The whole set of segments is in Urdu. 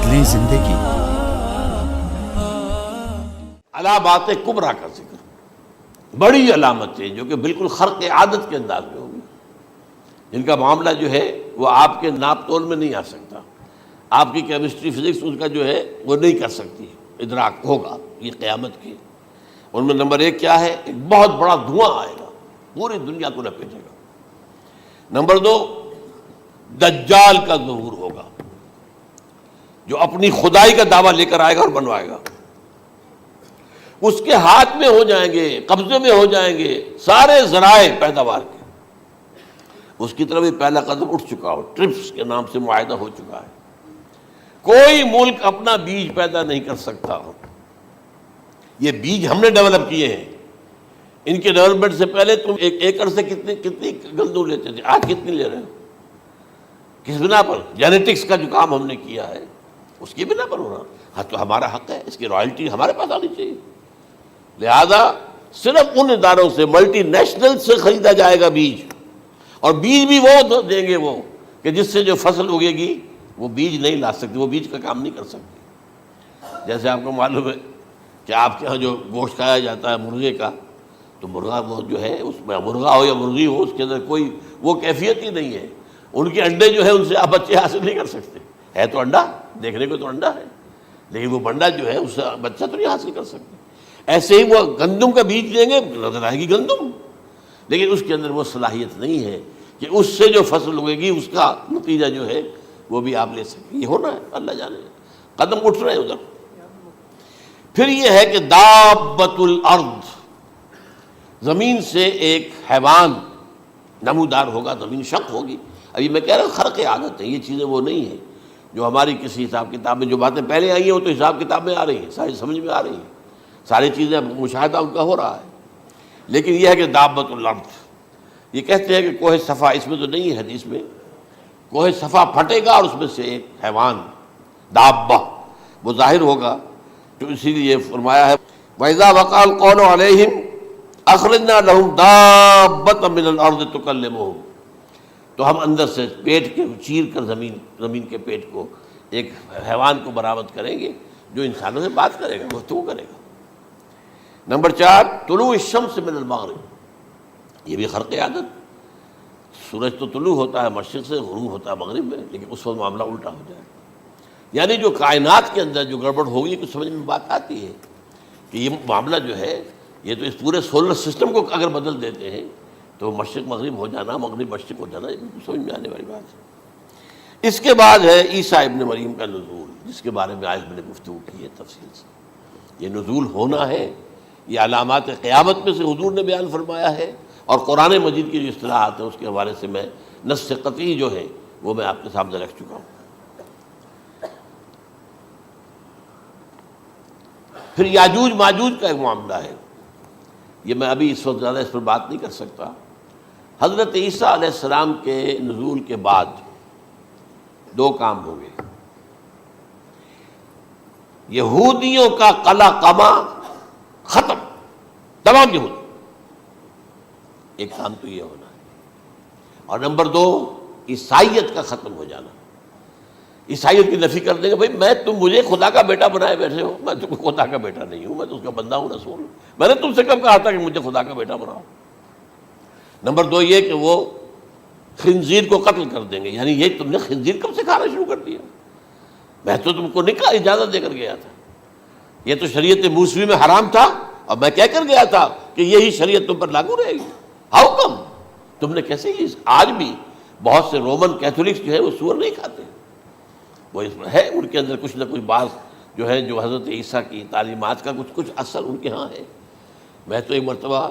شکلیں زندگی. علامات کبریٰ کا ذکر، بڑی علامتیں جو کہ بالکل خرق عادت کے انداز میں ہوگی، جن کا معاملہ جو ہے وہ آپ کے ناپ تول میں نہیں آ سکتا، آپ کی کیمسٹری فزکس اس کا جو ہے وہ نہیں کر سکتی، ادراک ہوگا یہ قیامت کی. ان میں نمبر ایک کیا ہے؟ ایک بہت بڑا دھواں آئے گا، پوری دنیا کو لپیٹے گا. نمبر دو، دجال کا ظہور ہوگا جو اپنی خدائی کا دعویٰ لے کر آئے گا اور بنوائے گا. اس کے ہاتھ میں ہو جائیں گے، قبضے میں ہو جائیں گے سارے ذرائع پیداوار کے. اس کی طرف پہلا قدم اٹھ چکا ہو، ٹرپس کے نام سے معاہدہ ہو چکا ہے. کوئی ملک اپنا بیج پیدا نہیں کر سکتا. یہ بیج ہم نے ڈیولپ کیے ہیں. ان کے ڈیولپمنٹ سے پہلے تم ایک ایکڑ سے کتنی گندم لیتے تھے، آج کتنی لے رہے ہو؟ کس بنا پر؟ جینیٹکس کا جو کام ہم نے کیا ہے اس کی بنا پر ہو رہا. ہاں تو ہمارا حق ہے، اس کی رائلٹی ہمارے پاس آنی چاہیے. لہذا صرف ان اداروں سے، ملٹی نیشنل سے خریدا جائے گا بیج، اور بیج بھی وہ دیں گے وہ کہ جس سے جو فصل اگے گی وہ بیج نہیں لا سکتی، وہ بیج کا کام نہیں کر سکتی. جیسے آپ کو معلوم ہے کہ آپ کے ہاں جو گوشت کھایا جاتا ہے مرغے کا، تو مرغا وہ جو ہے اس میں مرغا ہو یا مرغی ہو، اس کے اندر کوئی وہ کیفیت ہی نہیں ہے. ان کے انڈے جو ہے ان سے آپ بچے حاصل نہیں کر سکتے. ہے تو انڈا، دیکھنے کو تو انڈا ہے، لیکن وہ بنڈا جو ہے اس سے بچہ تو نہیں حاصل کر سکتے. ایسے ہی وہ گندم کا بیج لیں گے، نظر آئے گی گندم، لیکن اس کے اندر وہ صلاحیت نہیں ہے کہ اس سے جو فصل اگے گی اس کا نتیجہ جو ہے وہ بھی آپ لے سکیں. یہ ہونا ہے، اللہ جانے قدم اٹھ رہے ہیں ادھر. پھر یہ ہے کہ دابۃ الارض، زمین سے ایک حیوان نمودار ہوگا، زمین شق ہوگی. ابھی میں کہہ رہا ہوں خرق عادت ہے، یہ چیزیں وہ نہیں ہیں جو ہماری کسی حساب کتاب میں جو باتیں پہلے آئی ہیں وہ تو حساب کتاب میں آ رہی ہیں، ساری سمجھ میں آ رہی ہیں، ساری چیزیں مشاہدہ ان کا ہو رہا ہے. لیکن یہ ہے کہ دابۃ الارض، یہ کہتے ہیں کہ کوہ صفا، اس میں تو نہیں ہے حدیث میں، کوہ صفا پھٹے گا اور اس میں سے ایک حیوان دابہ وہ ظاہر ہوگا. تو اسی لیے فرمایا ہے وَإِذَا وَقَعَ الْقَوْلُ عَلَيْهِمْ أَخْرَجْنَا لَهُمْ دَابَّةً مِّنَ الْأَرْضِ تُكَلِّمُهُمْ. تو ہم اندر سے پیٹ کے چیر کر زمین کے پیٹ کو ایک حیوان کو برآمد کریں گے جو انسانوں سے بات کرے گا، گفتگو کرے گا. نمبر 4، طلوع الشمس من المغرب، یہ بھی خرق عادت. سورج تو طلوع ہوتا ہے مشرق سے، غروب ہوتا ہے مغرب میں، لیکن اس وقت معاملہ الٹا ہو جائے. یعنی جو کائنات کے اندر جو گڑبڑ ہوگی کچھ سمجھ میں بات آتی ہے کہ یہ معاملہ جو ہے یہ تو اس پورے سولر سسٹم کو اگر بدل دیتے ہیں تو مشرق مغرب ہو جانا، مغرب مشرق ہو جانا، یہ سمجھ میں آنے والی بات ہے. اس کے بعد ہے عیسیٰ ابن مریم کا نزول، جس کے بارے میں آج میں نے گفتگو کی ہے تفصیل سے. یہ نزول ہونا ہے، یہ علامات قیامت میں سے حضور نے بیان فرمایا ہے، اور قرآن مجید کی جو اصطلاحات ہیں اس کے حوالے سے میں نص قطعی جو ہے وہ میں آپ کے سامنے رکھ چکا ہوں. پھر یاجوج ماجوج کا ایک معاملہ ہے، یہ میں ابھی اس وقت زیادہ اس پر بات نہیں کر سکتا. حضرت عیسیٰ علیہ السلام کے نزول کے بعد دو کام ہوں گے. یہودیوں کا قلع قمع ختم، تمام یہود، ایک کام تو یہ ہونا ہے. اور نمبر 2، عیسائیت کا ختم ہو جانا. عیسائیت کی نفی کر دیں گے، بھائی تم مجھے خدا کا بیٹا بنائے بیٹھے ہو، میں تم خدا کا بیٹا نہیں ہوں، میں تو اس کا بندہ ہوں، رسول ہوں. میں نے تم سے کب کہا تھا کہ مجھے خدا کا بیٹا بناؤ. نمبر 2 یہ کہ وہ خنزیر کو قتل کر دیں گے. یعنی یہ تم نے خنزیر کب سے کھانا شروع کر دیا؟ میں تو تم کو نکاح اجازت دے کر گیا تھا، یہ تو شریعت موسوی میں حرام تھا، اور میں کہہ کر گیا تھا کہ یہی شریعت تم پر لاگو رہے گی. ہاؤ کم تم نے کیسے یہ؟ آج بھی بہت سے رومن کیتھولکس جو ہے وہ سور نہیں کھاتے، وہ اس میں ہے ان کے اندر کچھ نہ کچھ بات جو ہے جو حضرت عیسیٰ کی تعلیمات کا کچھ اثر ان کے ہاں ہے. میں تو ایک مرتبہ،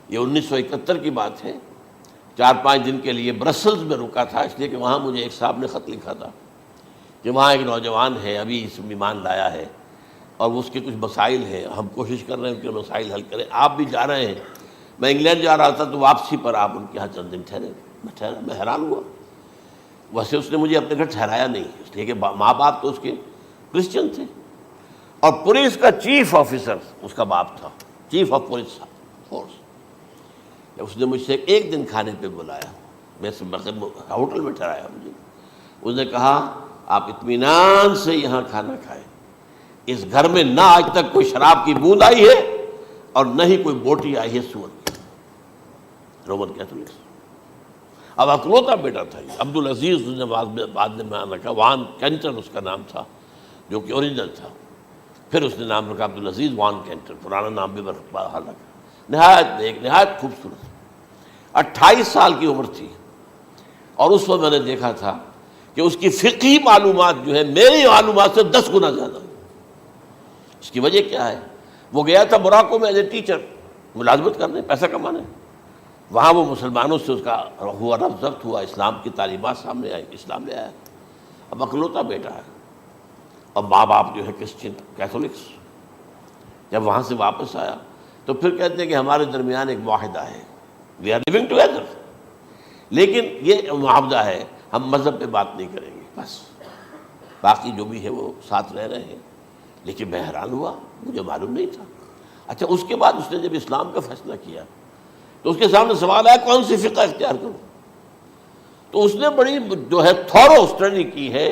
یہ 1971 کی بات ہے، 4-5 دن کے لیے برسلز میں رکا تھا، اس لیے کہ وہاں مجھے ایک صاحب نے خط لکھا تھا کہ وہاں ایک نوجوان ہے ابھی اس ایمان لایا ہے اور اس کے کچھ مسائل ہیں، ہم کوشش کر رہے ہیں ان کے مسائل حل کریں، آپ بھی جا رہے ہیں. میں انگلینڈ جا رہا تھا تو واپسی پر آپ ان کے یہاں چند دن ٹھہرے. میں حیران ہوا. ویسے اس نے مجھے اپنے گھر ٹھہرایا نہیں، اس لیے کہ ماں باپ تو اس کے کرسچن تھے، اور پولیس کا چیف آفیسر اس کا باپ تھا، چیف آف پولیس فورس. اس نے مجھ سے ایک دن کھانے پہ بلایا، میں ہوٹل میں ٹھہرایا مجھے. اس نے کہا آپ اطمینان سے یہاں کھانا کھائیں، اس گھر میں نہ آج تک کوئی شراب کی بوند آئی ہے اور نہ ہی کوئی بوٹی آئی ہے سور کی۔ Roman Catholics. اب اکلوتا بیٹا تھا یہ عبدالعزیز، اس نے بعد میں نام رکھا، وان کینٹر اس کا نام تھا جو کہ اوریجنل تھا، پھر اس نے نام رکھا عبدالعزیز وان کینٹر، پرانا نام بھی بحال رکھا۔ نہایت نیک، نہایت خوبصورت، 28 سال کی عمر تھی، اور اس وقت میں نے دیکھا تھا کہ اس کی فقہی معلومات جو ہے میری معلومات سے 10 گنا زیادہ۔ اس کی وجہ کیا ہے؟ وہ گیا تھا موراکو میں ایز اے ٹیچر ملازمت کرنے، پیسہ کمانے، وہاں وہ مسلمانوں سے اس کا ہوا رفع ضبط ہوا، اسلام کی تعلیمات سامنے آئی، اسلام لے آیا۔ اب اکلوتا بیٹا ہے، اور ماں باپ جو ہے کرسچن کیتھولکس۔ جب وہاں سے واپس آیا تو پھر کہتے ہیں کہ ہمارے درمیان ایک معاہدہ ہے، وی آر لیونگ ٹوگیدر، لیکن یہ معاہدہ ہے ہم مذہب پہ بات نہیں کریں گے، بس باقی جو بھی ہے وہ ساتھ رہ رہے ہیں۔ لیکن میں حیران ہوا، مجھے معلوم نہیں تھا۔ اچھا، اس کے بعد اس نے جب اسلام کا فیصلہ کیا تو اس کے سامنے سوال آیا کون سی فقہ اختیار کروں؟ تو اس نے بڑی جو ہے تھورو اسٹڈی کی ہے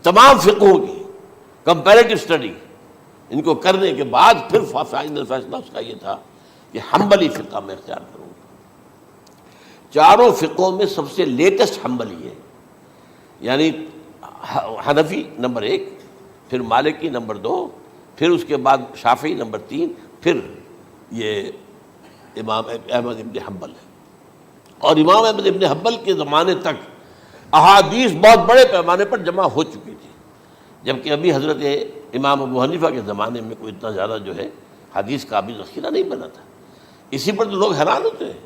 تمام فقہوں کی، کمپیریٹو اسٹڈی، ان کو کرنے کے بعد پھر فائنل فیصلہ اس کا یہ تھا کہ حنبلی فقہ میں اختیار کروں۔ چاروں فقہوں میں سب سے لیٹسٹ حنبلی ہے، یعنی حنفی نمبر 1، پھر مالکی نمبر 2، پھر اس کے بعد شافعی نمبر 3، پھر یہ امام احمد ابن حنبل ہے۔ اور امام احمد ابن حنبل کے زمانے تک احادیث بہت بڑے پیمانے پر جمع ہو چکی تھی، جبکہ ابھی حضرت امام ابو حنیفہ کے زمانے میں کوئی اتنا زیادہ جو ہے حدیث کا بھی ذخیرہ نہیں بنا تھا۔ اسی پر تو لوگ حیران ہوتے ہیں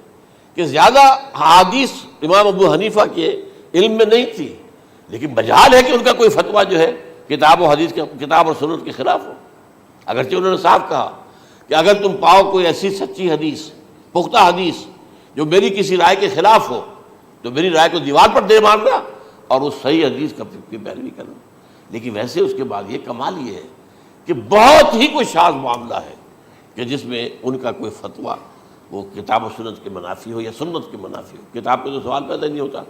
کہ زیادہ حدیث امام ابو حنیفہ کے علم میں نہیں تھی، لیکن مجال ہے کہ ان کا کوئی فتویٰ جو ہے کتاب و حدیث کے، کتاب اور سنت کے خلاف ہو۔ اگرچہ انہوں نے صاف کہا کہ اگر تم پاؤ کوئی ایسی سچی حدیث، پختہ حدیث جو میری کسی رائے کے خلاف ہو تو میری رائے کو دیوار پر دے مارنا اور اس صحیح حدیث کی پیروی کرنا۔ لیکن ویسے اس کے بعد یہ کمال یہ ہے کہ بہت ہی کوئی شاذ معاملہ ہے کہ جس میں ان کا کوئی فتویٰ وہ کتاب و سنت کے منافی ہو یا سنت کے منافی ہو۔ کتاب پہ تو سوال پیدا نہیں ہوتا،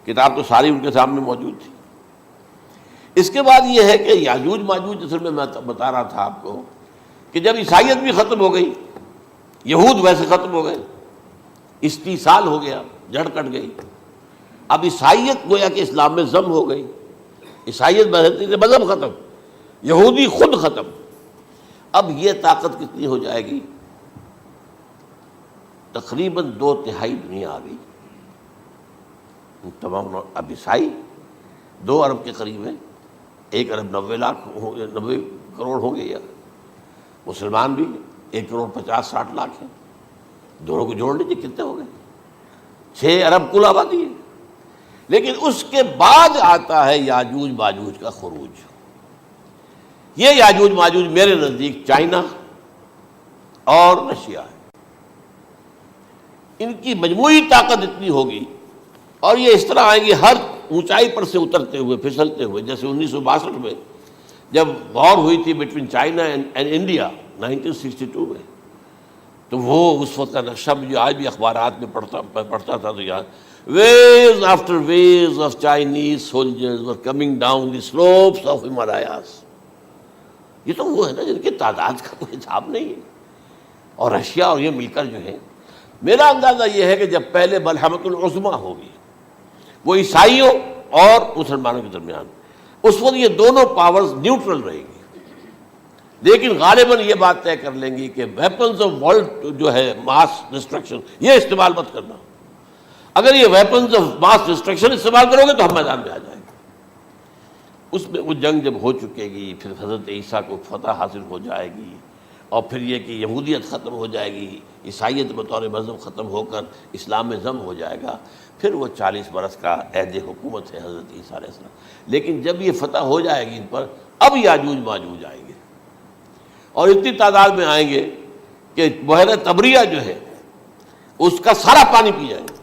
کتاب تو ساری ان کے سامنے موجود تھی۔ اس کے بعد یہ ہے کہ یاجوج ماجوج، اصل میں بتا رہا تھا آپ کو کہ جب عیسائیت بھی ختم ہو گئی، یہود ویسے ختم ہو گئے، استیصال ہو گیا، جڑ کٹ گئی، اب عیسائیت گویا کہ اسلام میں ضم ہو گئی، عیسائیت مذہب ختم، یہودی خود ختم۔ اب یہ طاقت کتنی ہو جائے گی؟ تقریباً 2/3 دنیا آ گئی، تمام اب عیسائی 2 ارب کے قریب ہیں، 1 ارب 90 کروڑ ہوں گے، یا مسلمان بھی 1 کروڑ 50-60 لاکھ ہیں، دونوں کو جوڑ لیجیے کتنے ہو گئے؟ 6 ارب کل آبادی ہے۔ لیکن اس کے بعد آتا ہے یاجوج ماجوج کا خروج۔ یہ یاجوج ماجوج میرے نزدیک چائنا اور رشیا ہے، ان کی مجموعی طاقت اتنی ہوگی، اور یہ اس طرح آئیں گے ہر اونچائی پر سے اترتے ہوئے، پھسلتے ہوئے۔ جیسے 1962 میں جب وار ہوئی تھی بٹوین چائنا اینڈ انڈیا 1962 میں، تو وہ اس وقت کا نقشہ مجھے آج بھی اخبارات میں پڑھتا تھا تو یاد، waves after waves of Chinese soldiers were coming down the slopes of Himalayas۔ یہ تو وہ ہے نا جن کی تعداد کا کوئی حساب نہیں ہے، اور رشیا اور یہ مل کر جو ہے، میرا اندازہ یہ ہے کہ جب پہلے ملحمۃ العظمیٰ ہوگی وہ عیسائیوں اور مسلمانوں کے درمیان، اس وقت یہ دونوں پاورز نیوٹرل رہے گی، لیکن غالباً یہ بات طے کر لیں گی کہ ویپنز آف ورلڈ جو ہے ماس ڈسٹرکشن، یہ استعمال مت کرنا۔ اگر یہ ویپنز آف ماس ڈسٹرکشن استعمال کرو گے تو ہم میدان میں آ جائیں گے۔ اس میں وہ جنگ جب ہو چکے گی، پھر حضرت عیسیٰ کو فتح حاصل ہو جائے گی، اور پھر یہ کہ یہودیت ختم ہو جائے گی، عیسائیت بطور مذہب ختم ہو کر اسلام میں ضم ہو جائے گا، پھر وہ 40 برس کا عہد حکومت ہے حضرت عیسیٰ علیہ السلام۔ لیکن جب یہ فتح ہو جائے گی ان پر، اب یاجوج ماجوج آئیں گے، اور اتنی تعداد میں آئیں گے کہ بحیرہ طبریہ جو ہے اس کا سارا پانی پی جائیں گے۔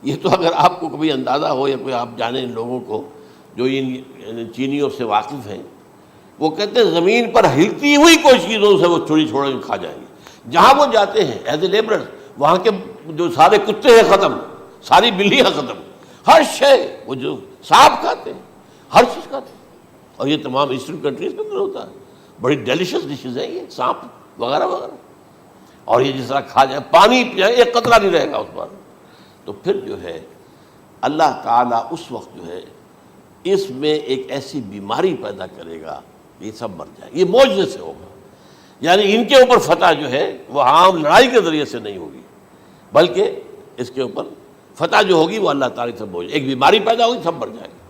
یہ تو اگر آپ کو کبھی اندازہ ہو یا کوئی آپ جانیں ان لوگوں کو جو ان چینیوں سے واقف ہیں، وہ کہتے ہیں زمین پر ہلتی ہوئی کوئی چیزوں سے وہ چھوڑی چھوڑ کے کھا جائیں گے۔ جہاں وہ جاتے ہیں ایز اے لیبرر، وہاں کے جو سارے کتے ہیں ختم، ساری بلیاں ختم، ہر شے وہ جو سانپ کھاتے ہیں، ہر چیز کھاتے ہیں، اور یہ تمام ایسٹرن کنٹریز کے اندر ہوتا ہے، بڑی ڈیلیشس ڈشز ہیں یہ، سانپ وغیرہ وغیرہ، اور یہ جس طرح کھا جائے، پانی پیا ایک قطرہ نہیں رہے گا اس پر. تو پھر جو ہے اللہ تعالیٰ اس وقت جو ہے اس میں ایک ایسی بیماری پیدا کرے گا کہ یہ سب مر جائیں. یہ معجزے سے ہوگا، یعنی ان کے اوپر فتح جو ہے وہ عام لڑائی کے ذریعے سے نہیں ہوگی، بلکہ اس کے اوپر فتح جو ہوگی وہ اللہ تعالیٰ سے بوجھ، ایک بیماری پیدا ہوگی سب مر جائے گا.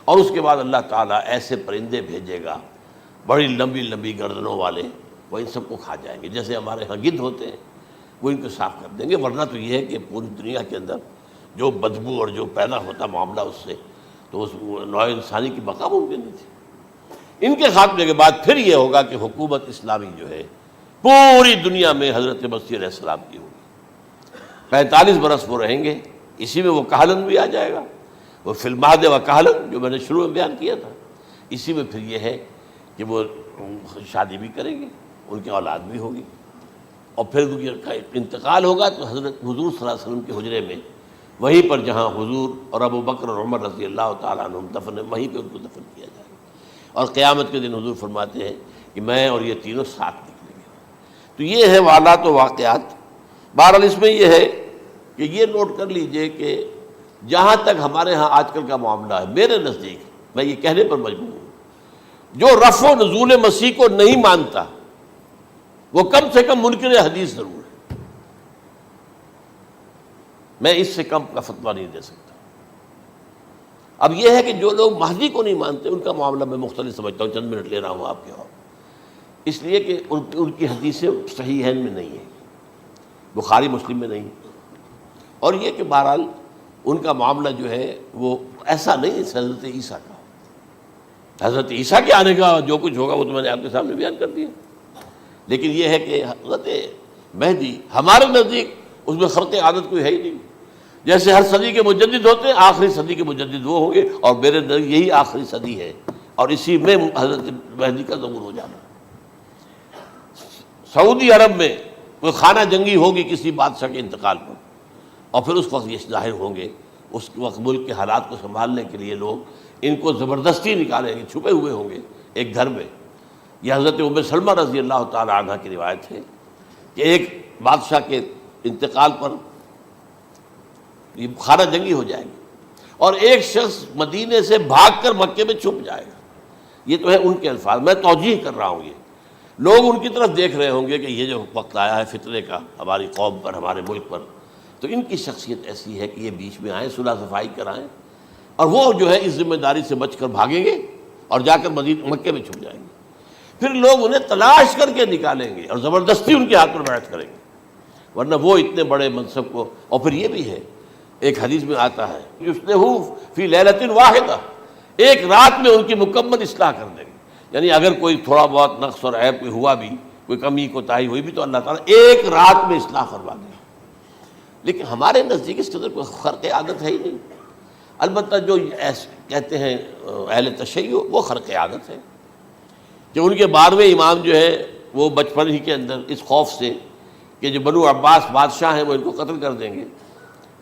اور اس کے بعد اللہ تعالیٰ ایسے پرندے بھیجے گا بڑی لمبی لمبی گردنوں والے، وہ ان سب کو کھا جائیں گے. جیسے ہمارے ہاں گدھ ہوتے ہیں وہ ان کو صاف کر دیں گے. ورنہ تو یہ ہے کہ پوری دنیا کے اندر جو بدبو اور جو پیدا ہوتا معاملہ اس سے، تو اس نوع انسانی کی بقا ممکن نہیں تھی. ان کے خاتمے کے بعد پھر یہ ہوگا کہ حکومت اسلامی جو ہے پوری دنیا میں حضرت مسیح علیہ السلام کی ہوگی. 45 برس وہ رہیں گے، اسی میں وہ کہلن بھی آ جائے گا، وہ فی المہد و کہلن جو میں نے شروع میں بیان کیا تھا. اسی میں پھر یہ ہے کہ وہ شادی بھی کریں گے، ان کی اولاد بھی ہوگی، اور پھر ان کا انتقال ہوگا تو حضرت حضور صلی اللہ علیہ وسلم کے حجرے میں، وہیں پر جہاں حضور اور ابو بکر اور عمر رضی اللہ تعالیٰ عنہم دفن ہیں، وہیں پہ ان کو دفن کیا جائے گا. اور قیامت کے دن حضور فرماتے ہیں کہ میں اور یہ تینوں ساتھ نکلیں گے. تو یہ ہے حالات و واقعات. بہرحال اس میں یہ ہے کہ یہ نوٹ کر لیجئے کہ جہاں تک ہمارے ہاں آج کل کا معاملہ ہے، میرے نزدیک میں یہ کہنے پر مجبور ہوں، جو رفع و نزول مسیح کو نہیں مانتا وہ کم سے کم منکر حدیث ضرور ہے. میں اس سے کم کا فتویٰ نہیں دے سکتا. اب یہ ہے کہ جو لوگ مہدی کو نہیں مانتے ان کا معاملہ میں مختلف سمجھتا ہوں. چند منٹ لے رہا ہوں آپ کے اور اس لیے کہ ان کی حدیثیں صحیحین میں نہیں ہیں، بخاری مسلم میں نہیں. اور یہ کہ بہرحال ان کا معاملہ جو ہے وہ ایسا نہیں ہے حضرت عیسیٰ کا. حضرت عیسیٰ کے آنے کا جو کچھ ہوگا وہ تو میں نے آپ کے سامنے بیان کر دیا. لیکن یہ ہے کہ حضرت مہدی ہمارے نزدیک اس میں خرق عادت کوئی ہے ہی نہیں. جیسے ہر صدی کے مجدد ہوتے ہیں، آخری صدی کے مجدد وہ ہوں گے، اور میرے نزدیک یہی آخری صدی ہے، اور اسی میں حضرت مہدی کا ظہور ہو جانا. سعودی عرب میں کوئی خانہ جنگی ہوگی کسی بادشاہ کے انتقال پر، اور پھر اس وقت یہ ظاہر ہوں گے. اس وقت ملک کے حالات کو سنبھالنے کے لیے لوگ ان کو زبردستی نکالیں گے، چھپے ہوئے ہوں گے ایک گھر میں. یہ حضرت ام سلمہ رضی اللہ تعالی عنہ کی روایت ہے کہ ایک بادشاہ کے انتقال پر یہ خانہ جنگی ہو جائے گی، اور ایک شخص مدینے سے بھاگ کر مکے میں چھپ جائے گا. یہ تو ہے ان کے الفاظ، میں توجیہ کر رہا ہوں. یہ لوگ ان کی طرف دیکھ رہے ہوں گے کہ یہ جو وقت آیا ہے فتنے کا ہماری قوم پر، ہمارے ملک پر، تو ان کی شخصیت ایسی ہے کہ یہ بیچ میں آئیں، صلح صفائی کرائیں، اور وہ جو ہے اس ذمہ داری سے بچ کر بھاگیں گے اور جا کر مکے میں چھپ جائیں گے. پھر لوگ انہیں تلاش کر کے نکالیں گے اور زبردستی ان کے ہاتھ پر بیعت کریں گے، ورنہ وہ اتنے بڑے منصب کو. اور پھر یہ بھی ہے، ایک حدیث میں آتا ہے یصلحو فی لیلۃ واحدہ، ایک رات میں ان کی مکمل اصلاح کر دیں گے. یعنی اگر کوئی تھوڑا بہت نقص اور عیب کوئی ہوا بھی، کوئی کمی کوتاہی ہوئی بھی، تو اللہ تعالیٰ ایک رات میں اصلاح کروا دیں. لیکن ہمارے نزدیک اس کے اندر کوئی خرق عادت ہے ہی نہیں. البتہ جو کہتے ہیں اہل تشیع، وہ خرق عادت ہے کہ ان کے 12ویں امام جو ہے وہ بچپن ہی کے اندر اس خوف سے کہ جو بنو عباس بادشاہ ہیں وہ ان کو قتل کر دیں گے،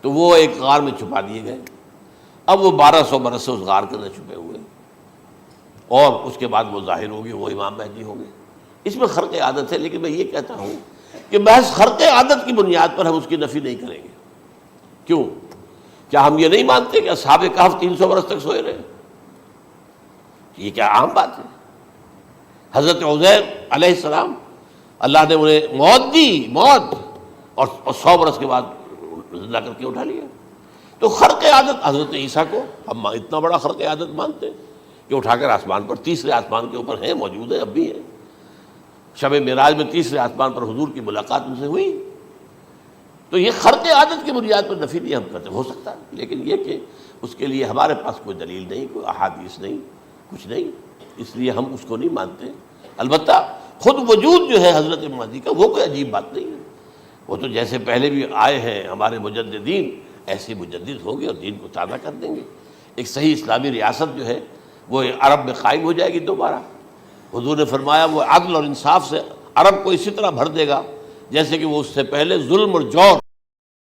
تو وہ ایک غار میں چھپا دیے گئے. اب وہ 1200 برس سے اس غار کے اندر چھپے ہوئے، اور اس کے بعد وہ ظاہر ہوگی، وہ امام مہدی ہوں گے. اس میں خرق عادت ہے. لیکن میں یہ کہتا ہوں کہ محض خرق عادت کی بنیاد پر ہم اس کی نفی نہیں کریں گے. کیوں؟ کیا ہم یہ نہیں مانتے کہ اصحاب کہف 300 برس تک سوئے رہے؟ یہ کیا عام بات ہے؟ حضرت عزیر علیہ السلام اللہ نے انہیں موت دی، موت، اور 100 برس کے بعد زندہ کر کے اٹھا لیا. تو خرق عادت حضرت عیسیٰ کو ہم اتنا بڑا خرق عادت مانتے ہیں کہ اٹھا کر آسمان پر، تیسرے آسمان کے اوپر ہیں، موجود ہیں، اب بھی ہیں. شب معراج میں تیسرے آسمان پر حضور کی ملاقات ان سے ہوئی. تو یہ خرق عادت کی بنیاد پر نفی نہیں ہم کرتے. ہو سکتا ہے، لیکن یہ کہ اس کے لیے ہمارے پاس کوئی دلیل نہیں، کوئی احادیث نہیں، کچھ نہیں، اس لیے ہم اس کو نہیں مانتے. البتہ خود وجود جو ہے حضرت مہدی کا وہ کوئی عجیب بات نہیں ہے. وہ تو جیسے پہلے بھی آئے ہیں ہمارے مجددین، ایسے مجدد ہوں گے اور دین کو تازہ کر دیں گے. ایک صحیح اسلامی ریاست جو ہے وہ عرب میں قائم ہو جائے گی دوبارہ. حضور نے فرمایا وہ عدل اور انصاف سے عرب کو اسی طرح بھر دے گا جیسے کہ وہ اس سے پہلے ظلم اور جور